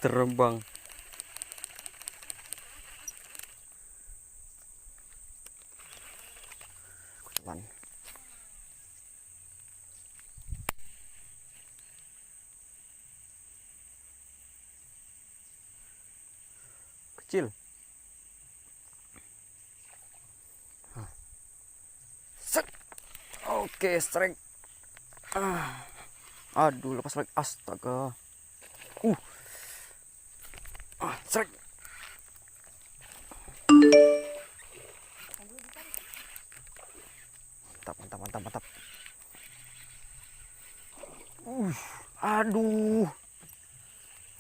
Terbang. Kutelan. Kecil. Set. Oke, strike. Aduh, lepas lagi. Astaga. Strike. Mantap, mantap, mantap, mantap. Aduh.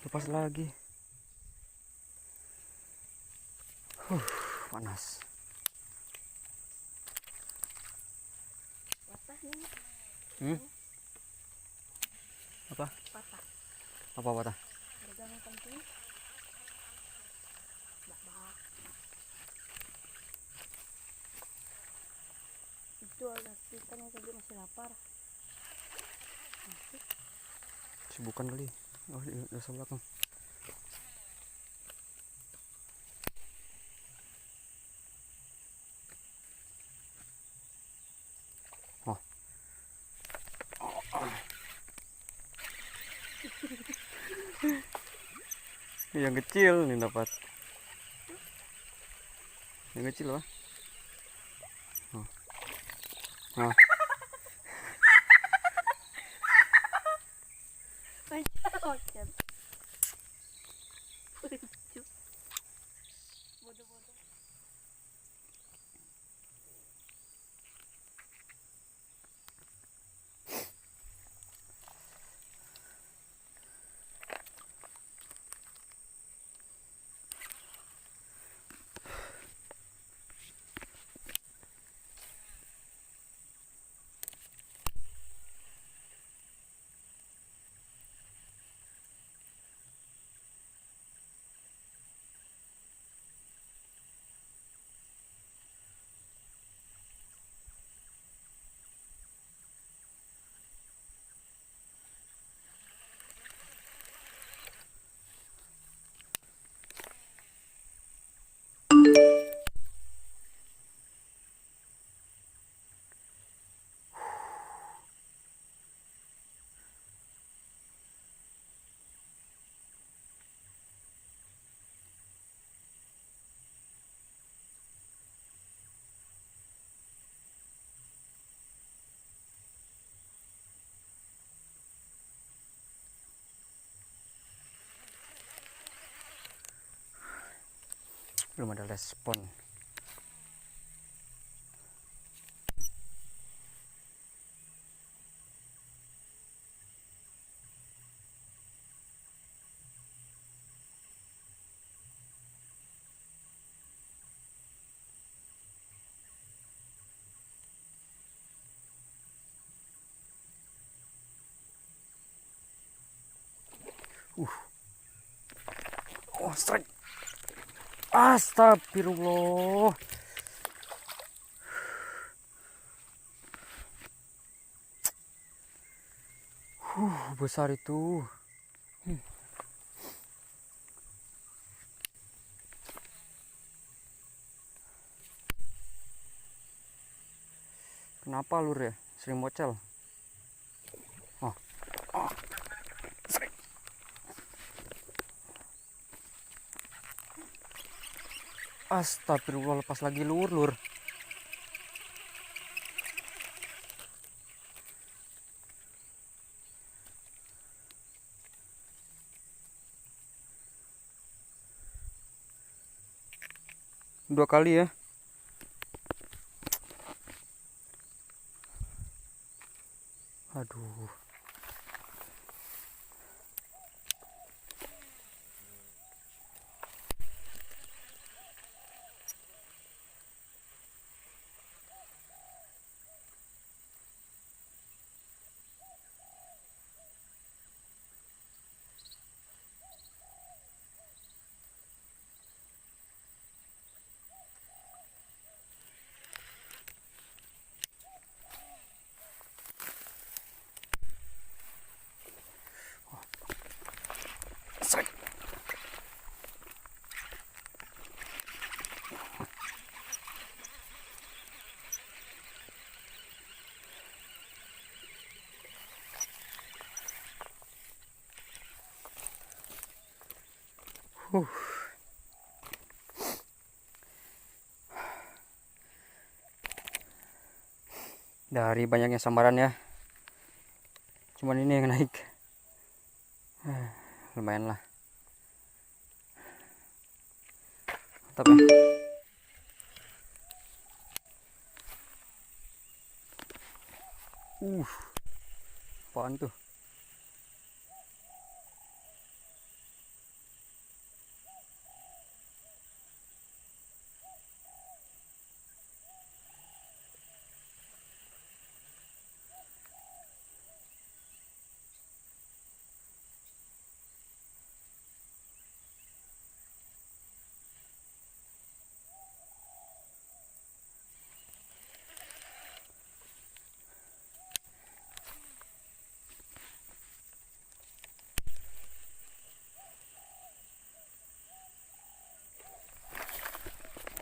Lepas lagi. Panas. Apa? Patah. Apa patah? Pegangan penting. Itu agak kita nih tadi masih lapar. Sibukan kali. Oh, di dasar belakang. Oh. Yang kecil nih dapat. Yang kecil lah. Nah. Oke. Bodoh-bodoh. Belum ada respon. Oh, strike. Astagfirullah. Besar itu. Kenapa lur ya? Sering bocel. Oh. Strike. Astagfirullah, lepas lagi lur. Dua kali ya. Aduh. Huh. Dari banyaknya sambaran ya, cuman ini yang naik. Lumayan lah. Mantap ya. Apaan tuh?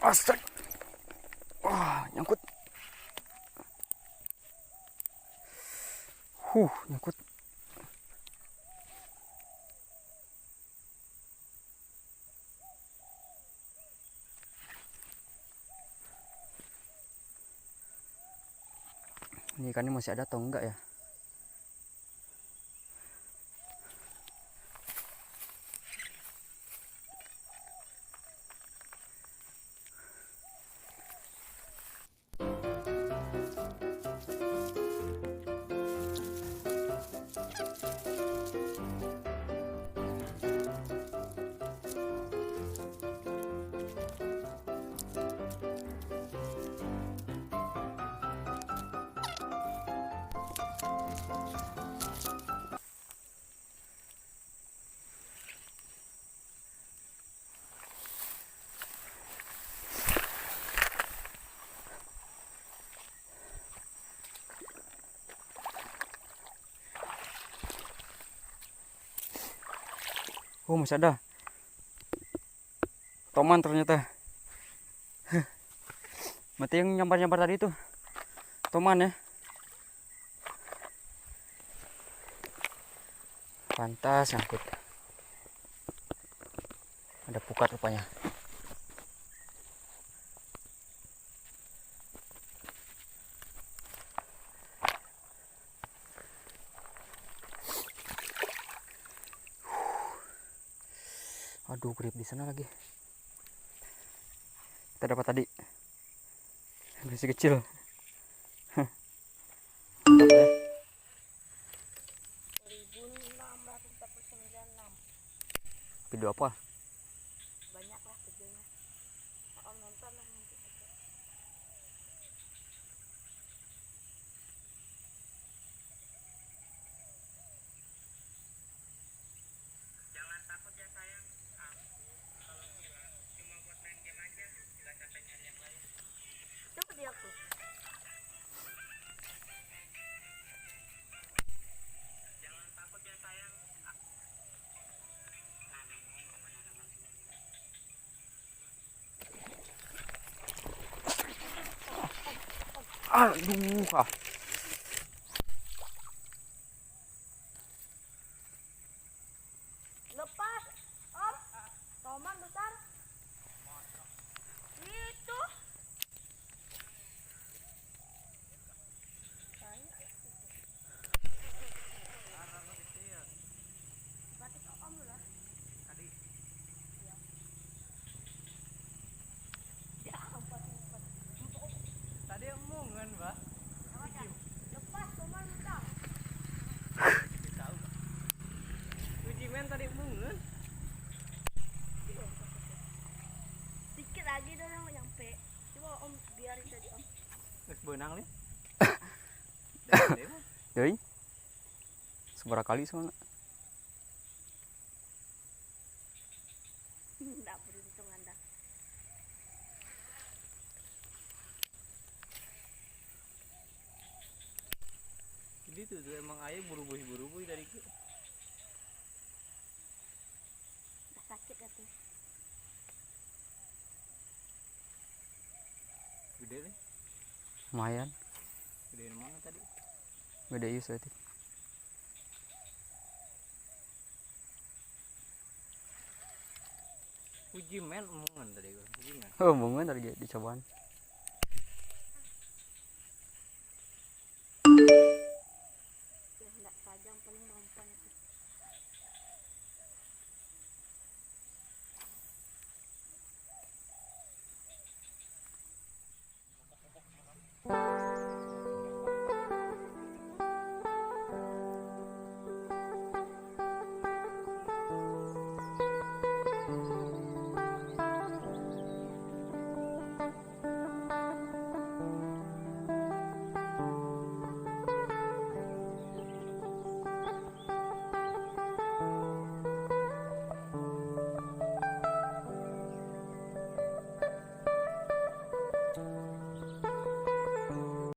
Astaga. Wah, nyangkut. Nyangkut. Ini ikannya masih ada atau enggak ya? Oh, masih ada. Toman ternyata. Mati yang nyambar-nyambar tadi itu. Toman ya. Pantas nyangkut. Ada pukat rupanya. Aduh, grip di sana lagi. Kita dapat tadi. Masih kecil. Mantap ya. 1649. Video apa? Banyak lah videonya. Om nonton lah nanti. Jangan takut ya sayang, aku kalau hilang cuma buat main game aja, nggak capek nyari yang lain. Coba dia tuh. Jangan takut ya sayang. Aduh, Lepas, Om. Toman besar. Itu. Berarti ke Om dulu lah. Tadi Ya, empat. tadi omongan bah. Lepas, Toman besar. Tahu. Uji men tadi omongan. Dikit lagi dong yang nyampe. Coba Om biarin tadi Om. Nges benang nih. Doi. Seberapa kali soalnya? Enggak beruntung Anda. Jadi tuh emang ayah buru-buru dari itu. Udah sakit ya tuh. Gede nih. Lumayan. Gede mana tadi? Gede iya tadi. Uji men omongan tadi gua. Uji men. Oh, mungkin tadi dicobaan.